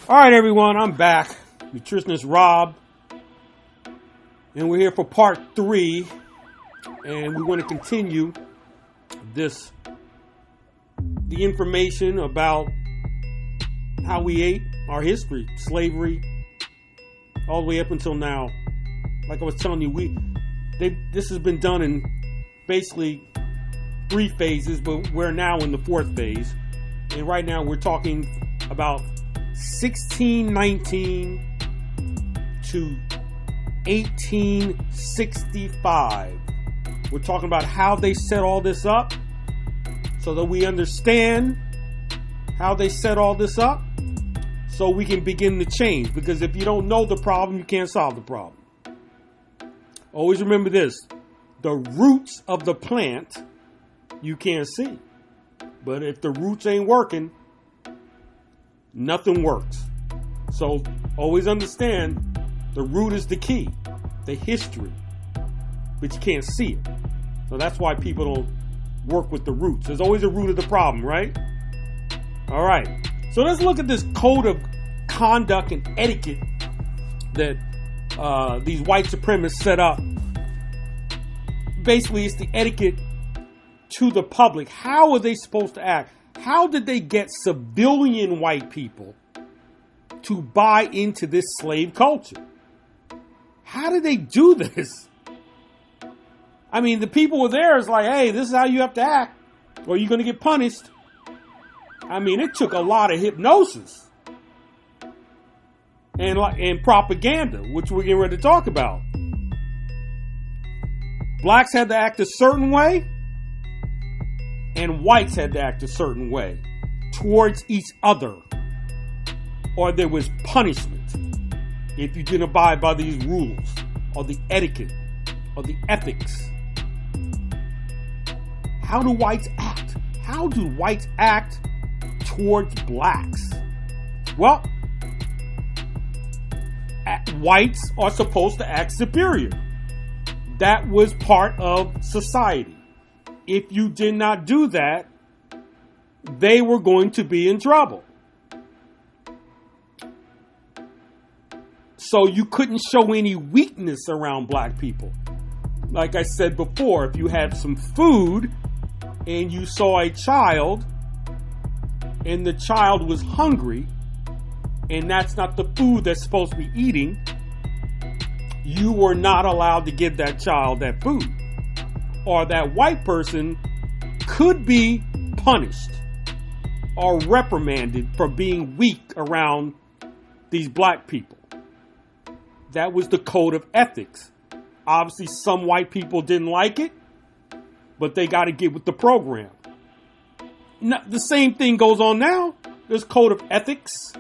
All right, everyone, I'm back. Nutritionist Rob. And we're here for part 3. And we want to continue the information about how we ate, our history, slavery, all the way up until now. Like I was telling you, this has been done in basically 3 phases, but we're now in the 4th phase. And right now we're talking about 1619 to 1865. We're talking about how they set all this up so that we understand how they set all this up so we can begin to change. Because if you don't know the problem, you can't solve the problem. Always remember this. The roots of the plant you can't see. But if the roots ain't working, nothing works. So always understand the root is the key, the history, but you can't see it. So that's why people don't work with the roots. There's always a root of the problem, right? All right. So let's look at this code of conduct and etiquette that these white supremacists set up. Basically, it's the etiquette to the public. How are they supposed to act? How did they get civilian white people to buy into this slave culture? How did they do this? I mean, the people were there. It's like, hey, this is how you have to act, or you're going to get punished. I mean, it took a lot of hypnosis and propaganda, which we're getting ready to talk about. Blacks had to act a certain way, and whites had to act a certain way towards each other, or there was punishment if you didn't abide by these rules, or the etiquette, or the ethics. How do whites act? How do whites act towards blacks? Well, whites are supposed to act superior. That was part of society. If you did not do that, they were going to be in trouble. So you couldn't show any weakness around black people. Like I said before, if you had some food and you saw a child and the child was hungry and that's not the food that's supposed to be eating, you were not allowed to give that child that food. Or that white person could be punished or reprimanded for being weak around these black people. That was the code of ethics. Obviously, some white people didn't like it, but they got to get with the program. Now, the same thing goes on now. There's code of ethics.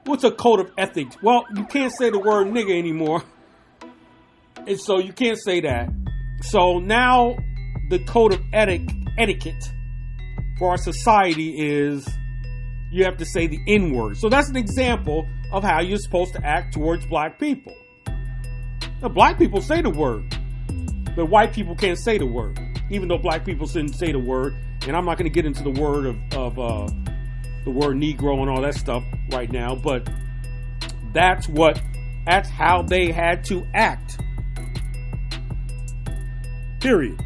What's a code of ethics? Well, you can't say the word nigga anymore. And so you can't say that. So now the code of etiquette for our society is you have to say the N word. So that's an example of how you're supposed to act towards black people. Now, black people say the word, but white people can't say the word, even though black people shouldn't say the word. And I'm not going to get into the word of the word Negro and all that stuff right now, but that's how they had to act. Period.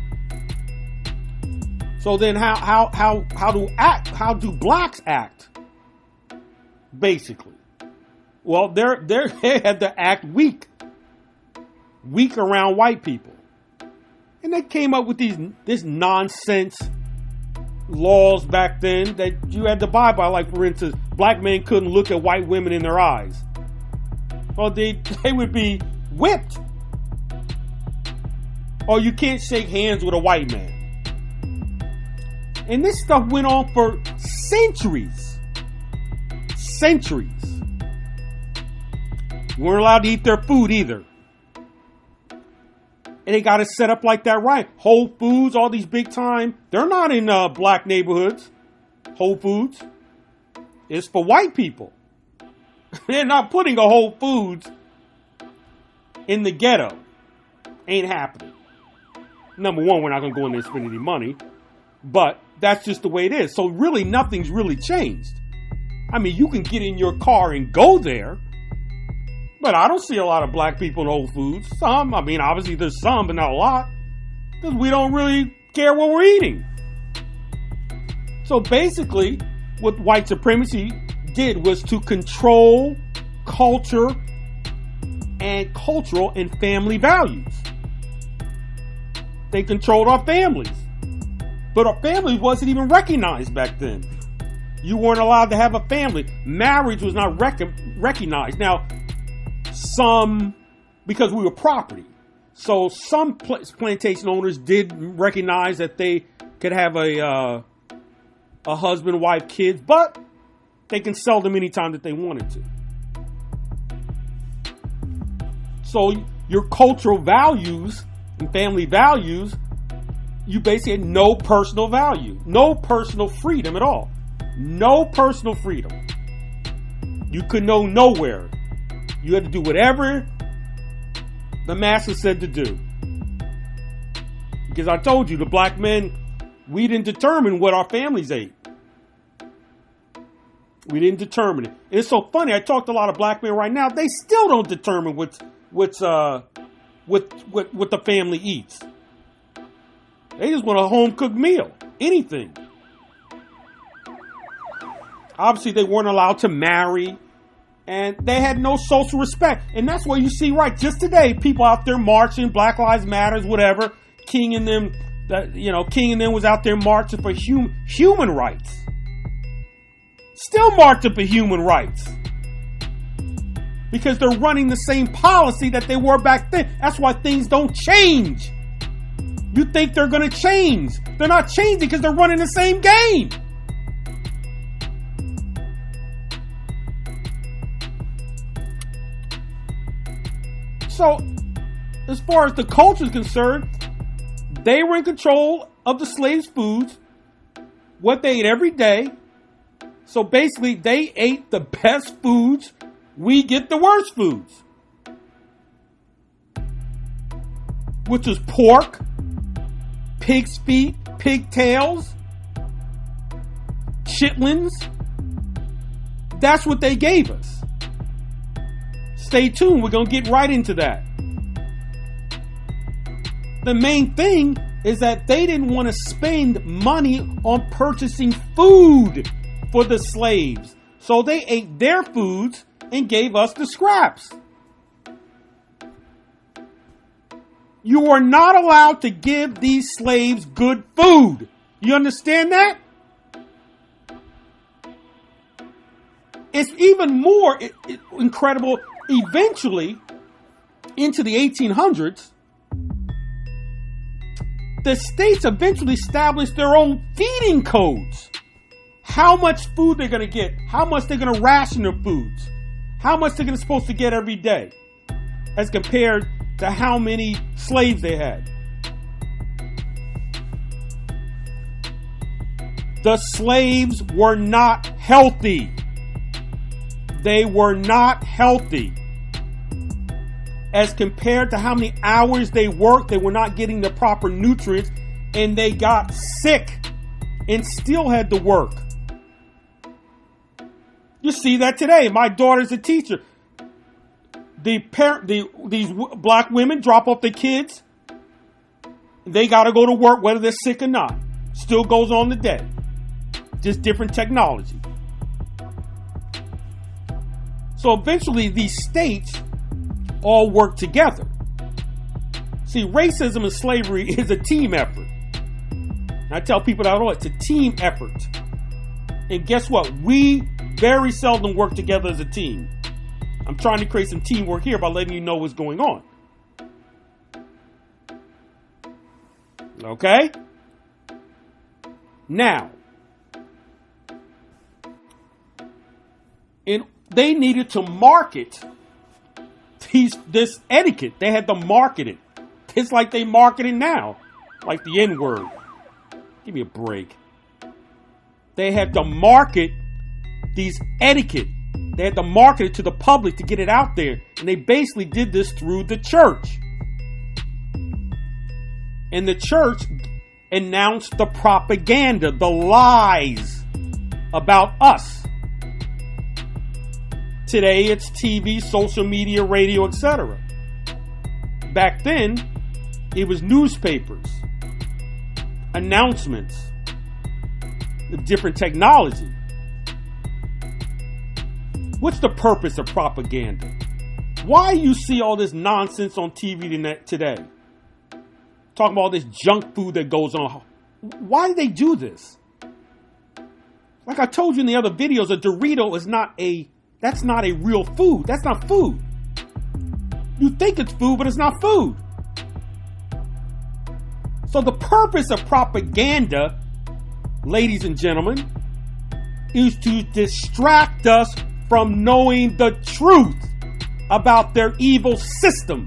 So then how do blacks act? Basically. Well, they had to act weak around white people. And they came up with this nonsense laws back then that you had to abide by. Like, for instance, black men couldn't look at white women in their eyes. Or they would be whipped. Or you can't shake hands with a white man. And this stuff went on for centuries. Centuries. You weren't allowed to eat their food either. And they got it set up like that, right? Whole Foods, all these big time, they're not in black neighborhoods. Whole Foods. It's for white people. They're not putting a Whole Foods in the ghetto. Ain't happening. Number one, we're not going to go in there and spend any money. But that's just the way it is. So really, nothing's really changed. I mean, you can get in your car and go there, but I don't see a lot of black people in Whole Foods. Some, I mean, obviously there's some, but not a lot, because we don't really care what we're eating. So basically, what white supremacy did was to control culture and cultural and family values. They controlled our families. But our families wasn't even recognized back then. You weren't allowed to have a family. Marriage was not recognized. Now, some, because we were property. So some plantation owners did recognize that they could have a husband, wife, kids, but they can sell them anytime that they wanted to. So your cultural values and family values, you basically had no personal value, no personal freedom at all. No personal freedom. You could go nowhere. You had to do whatever the master said to do. Because I told you, the black men, we didn't determine what our families ate. We didn't determine it. And it's so funny. I talked to a lot of black men right now. They still don't determine what the family eats. They just want a home cooked meal. Anything. Obviously, they weren't allowed to marry. And they had no social respect. And that's what you see right just today. People out there marching, Black Lives Matters, whatever. King and them was out there marching for human rights. Still marching for human rights. Because they're running the same policy that they were back then. That's why things don't change. You think they're going to change. They're not changing because they're running the same game. So, as far as the culture is concerned, they were in control of the slaves' foods, what they ate every day. So basically, they ate the best foods. We get the worst foods. Which is pork, pig's feet, pigtails, chitlins. That's what they gave us. Stay tuned. We're going to get right into that. The main thing is that they didn't want to spend money on purchasing food for the slaves. So they ate their foods and gave us the scraps. You are not allowed to give these slaves good food. You understand that? It's even more incredible. Eventually, into the 1800s, the states eventually established their own feeding codes. How much food they're going to get, how much they're going to ration their foods, how much they're supposed to get every day, as compared to how many slaves they had. The slaves were not healthy. They were not healthy. As compared to how many hours they worked, they were not getting the proper nutrients, and they got sick and still had to work. You see that today. My daughter's a teacher. These black women drop off their kids. They got to go to work whether they're sick or not. Still goes on today. Just different technology. So eventually these states all work together. See, racism and slavery is a team effort. I tell people that all, it's a team effort. And guess what? We very seldom work together as a team. I'm trying to create some teamwork here by letting you know what's going on. Okay? Now, they needed to market this etiquette. They had to market it. It's like they market it now. Like the N-word. Give me a break. They had to market these etiquette. They had to market it to the public to get it out there. And they basically did this through the church. And the church announced the propaganda, the lies about us. Today it's TV, social media, radio, etc. Back then, it was newspapers, announcements, different technology. What's the purpose of propaganda? Why you see all this nonsense on TV today? Talking about all this junk food that goes on. Why do they do this? Like I told you in the other videos, a Dorito is that's not a real food. That's not food. You think it's food, but it's not food. So the purpose of propaganda, ladies and gentlemen, is to distract us from knowing the truth about their evil system.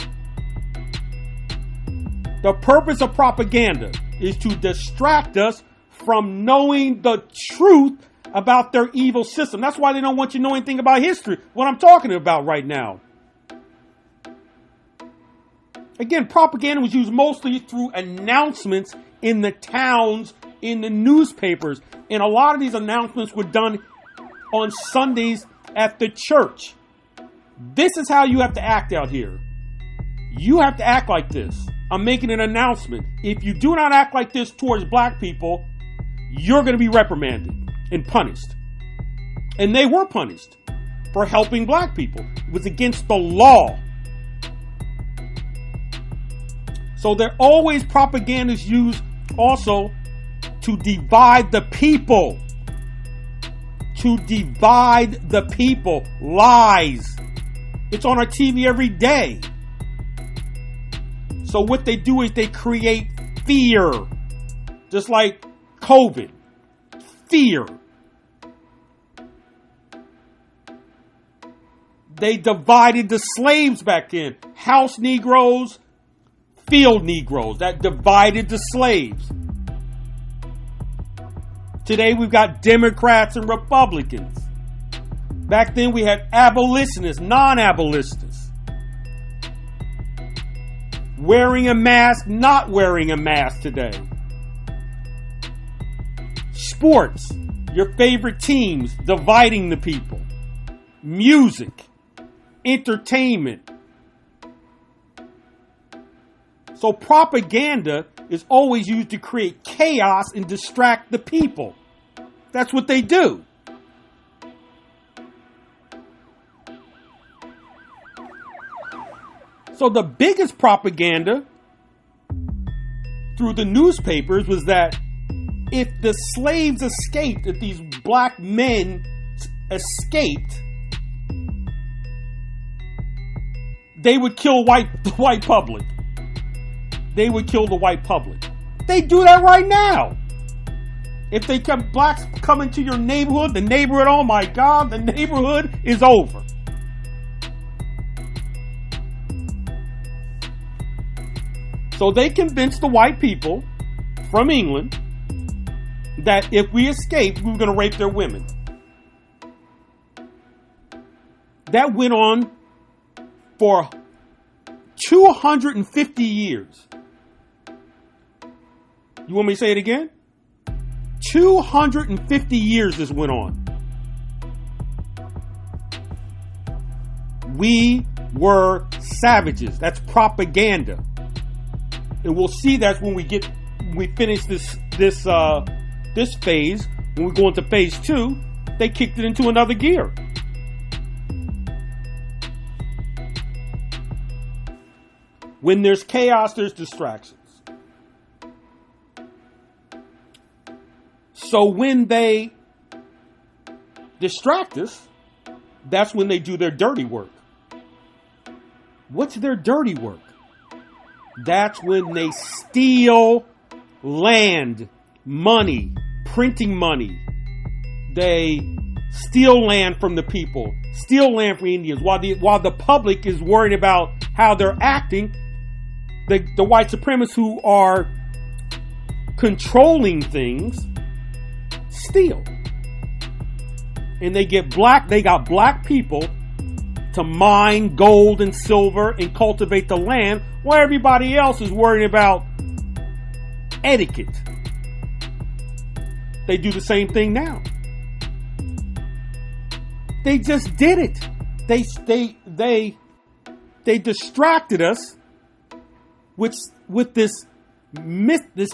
The purpose of propaganda is to distract us from knowing the truth about their evil system. That's why they don't want you to know anything about history, what I'm talking about right now. Again, propaganda was used mostly through announcements in the towns, in the newspapers. And a lot of these announcements were done on Sundays at the church. This is how you have to act out here. You have to act like this. I'm making an announcement. If you do not act like this towards black people, you're going to be reprimanded and punished. And they were punished for helping black people. It was against the law. So there always propaganda is used also to divide the people. To divide the people. Lies. It's on our TV every day. So what they do is they create fear. Just like COVID. Fear. They divided the slaves back then. House Negroes, field Negroes. That divided the slaves. Today we've got Democrats and Republicans. Back then we had abolitionists, non-abolitionists. Wearing a mask, not wearing a mask today. Sports, your favorite teams, dividing the people. Music, entertainment. So propaganda is always used to create chaos and distract the people. That's what they do. So the biggest propaganda through the newspapers was that if the slaves escaped, if these black men escaped, they would kill the white public. They would kill the white public. They do that right now. If they kept blacks coming to your neighborhood, oh my God, the neighborhood is over. So they convinced the white people from England that if we escaped, we were going to rape their women. That went on for 250 years. You want me to say it again? 250 years this went on. We were savages. That's propaganda. And we'll see that when we finish this phase. When we go into phase 2, they kicked it into another gear. When there's chaos, there's distractions. So when they distract us, that's when they do their dirty work. What's their dirty work? That's when they steal land, money, printing money. They steal land from the people, steal land from Indians, while the public is worried about how they're acting. The white supremacists who are controlling things steal. And they got black people to mine gold and silver and cultivate the land, while everybody else is worried about etiquette. They do the same thing now. They just did it. they distracted us with this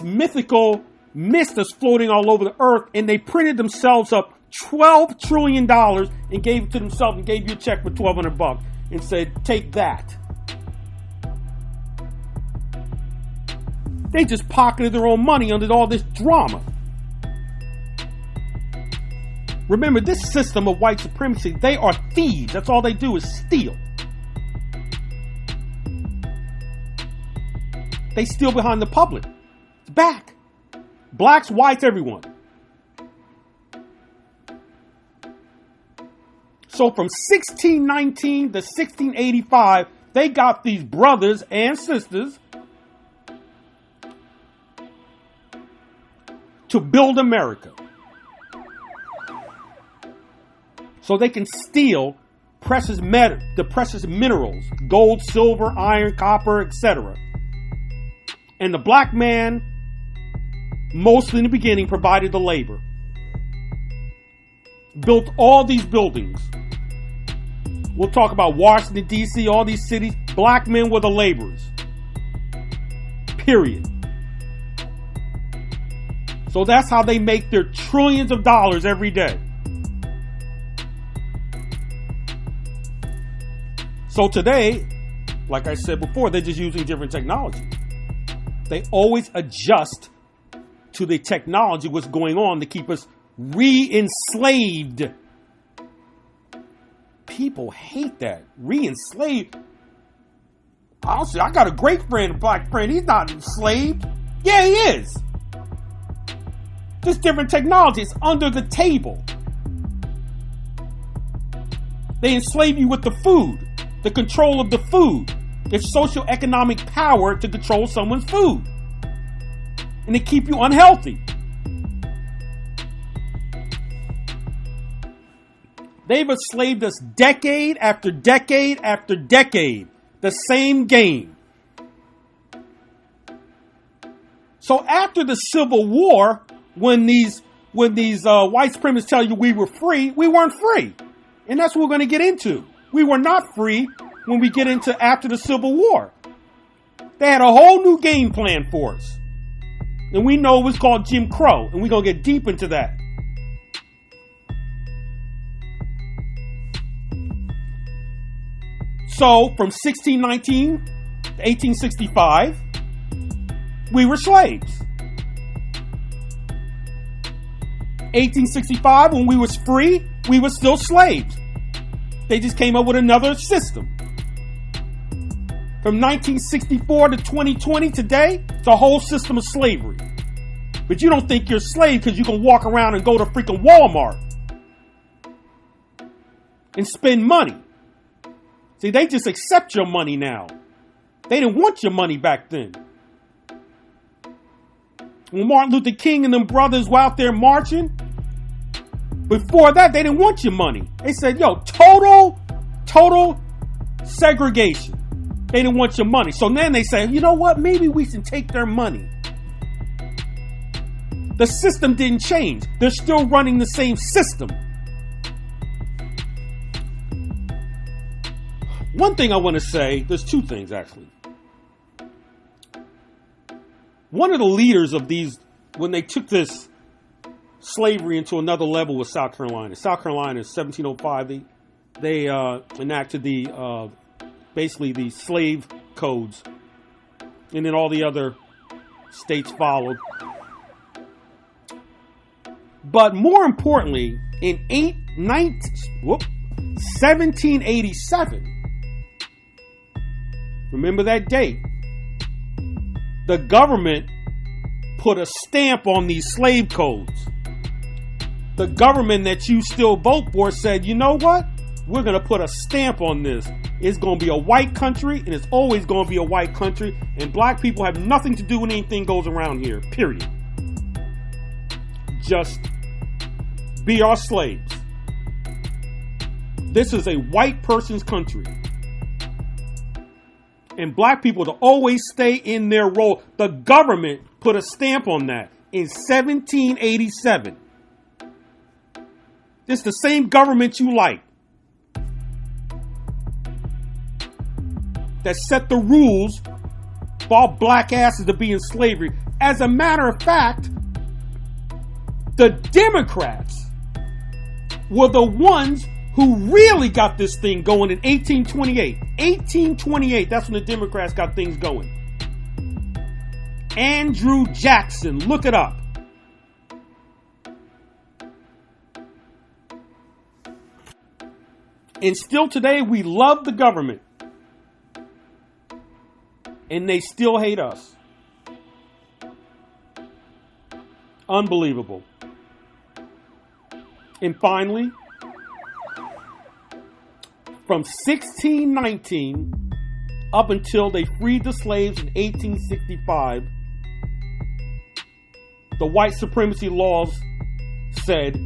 mythical mist that's floating all over the earth, and they printed themselves up $12 trillion and gave it to themselves and gave you a check for $1,200 and said, take that. They just pocketed their own money under all this drama. Remember, this system of white supremacy, they are thieves. That's all they do is steal. They steal behind the public. It's back. Blacks, whites, everyone. So from 1619 to 1685, they got these brothers and sisters to build America. So they can steal the precious minerals, gold, silver, iron, copper, etc. And the black man, mostly in the beginning, provided the labor. Built all these buildings. We'll talk about Washington, D.C., all these cities. Black men were the laborers. Period. So that's how they make their trillions of dollars every day. So today, like I said before, they're just using different technology. They always adjust to the technology, what's going on, to keep us re-enslaved. People hate that. Re-enslaved. Honestly, I got a great friend, a black friend. He's not enslaved. Yeah, he is. This different technology is under the table. They enslave you with the food, the control of the food. It's socioeconomic power to control someone's food. And they keep you unhealthy. They've enslaved us decade after decade after decade. The same game. So after the Civil War, when these white supremacists tell you we were free, we weren't free. And that's what we're going to get into. We were not free when we get into after the Civil War. They had a whole new game plan for us. And we know it was called Jim Crow. And we're going to get deep into that. So from 1619 to 1865, we were slaves. 1865, when we was free, we were still slaves. They just came up with another system. From 1964 to 2020 today, it's a whole system of slavery. But you don't think you're a slave because you can walk around and go to freaking Walmart and spend money. See, they just accept your money now. They didn't want your money back then. When Martin Luther King and them brothers were out there marching, before that, they didn't want your money. They said, yo, total segregation. They didn't want your money. So then they say, you know what? Maybe we should take their money. The system didn't change. They're still running the same system. One thing I want to say, there's two things actually. One of the leaders of these, when they took this slavery into another level, was South Carolina. South Carolina, in 1705, they enacted the basically the slave codes, and then all the other states followed. But more importantly, in 1787, remember that date, the government put a stamp on these slave codes. The government that you still vote for said, you know what? We're going to put a stamp on this. It's going to be a white country, and it's always going to be a white country, and black people have nothing to do with anything goes around here, period. Just be our slaves. This is a white person's country. And black people to always stay in their role. The government put a stamp on that in 1787. It's the same government you like. that set the rules for all black asses to be in slavery. As a matter of fact, the Democrats were the ones who really got this thing going in 1828. 1828, that's when the Democrats got things going. Andrew Jackson, look it up. And still today, we love the government. And they still hate us. Unbelievable. And finally, from 1619 up until they freed the slaves in 1865, the white supremacy laws said,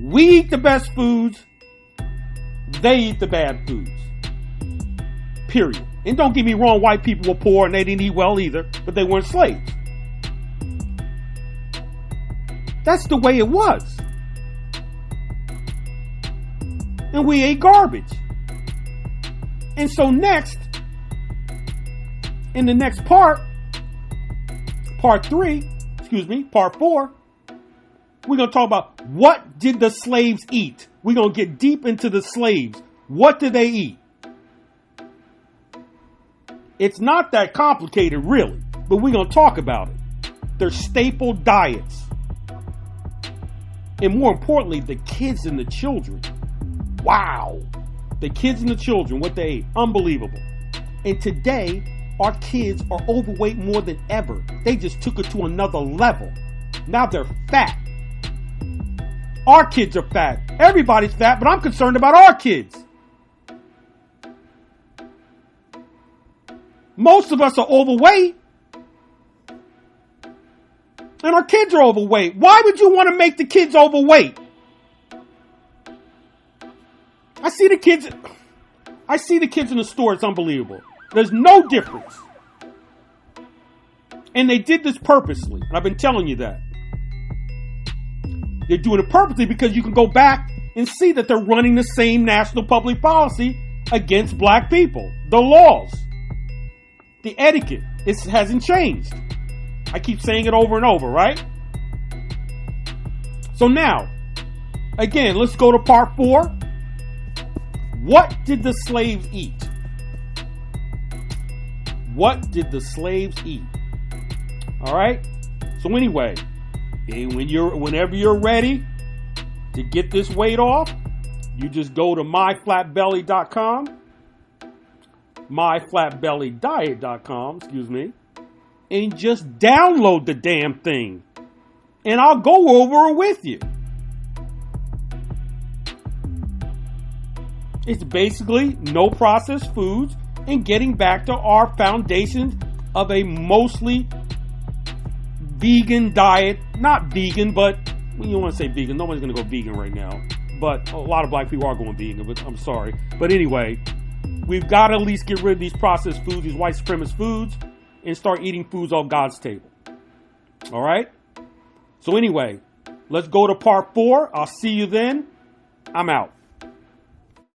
we eat the best foods, they eat the bad foods. Period. And don't get me wrong, white people were poor and they didn't eat well either, but they weren't slaves. That's the way it was. And we ate garbage. And so next, in the next part 4, we're going to talk about what did the slaves eat. We're going to get deep into the slaves. What did they eat? It's not that complicated, really, but we're going to talk about it. Their staple diets. And more importantly, the kids and the children. Wow. The kids and the children, what they ate. Unbelievable. And today, our kids are overweight more than ever. They just took it to another level. Now they're fat. Our kids are fat. Everybody's fat, but I'm concerned about our kids. Most of us are overweight. And our kids are overweight. Why would you want to make the kids overweight? I see the kids in the store. It's unbelievable. There's no difference. And they did this purposely. And I've been telling you that. They're doing it purposely because you can go back and see that they're running the same national public policy against black people. The laws. The etiquette. It hasn't changed. I keep saying it over and over, right? So now, again, let's go to part 4. What did the slaves eat? What did the slaves eat? All right. So anyway, whenever you're ready to get this weight off, you just go to myflatbelly.com, myflatbellydiet.com, and just download the damn thing. And I'll go over it with you. It's basically no processed foods and getting back to our foundation of a mostly vegan diet. Not vegan, but you don't want to say vegan. Nobody's going to go vegan right now. But a lot of black people are going vegan, but I'm sorry. But anyway, we've got to at least get rid of these processed foods, these white supremacist foods, and start eating foods off God's table. All right? So anyway, let's go to part 4. I'll see you then. I'm out.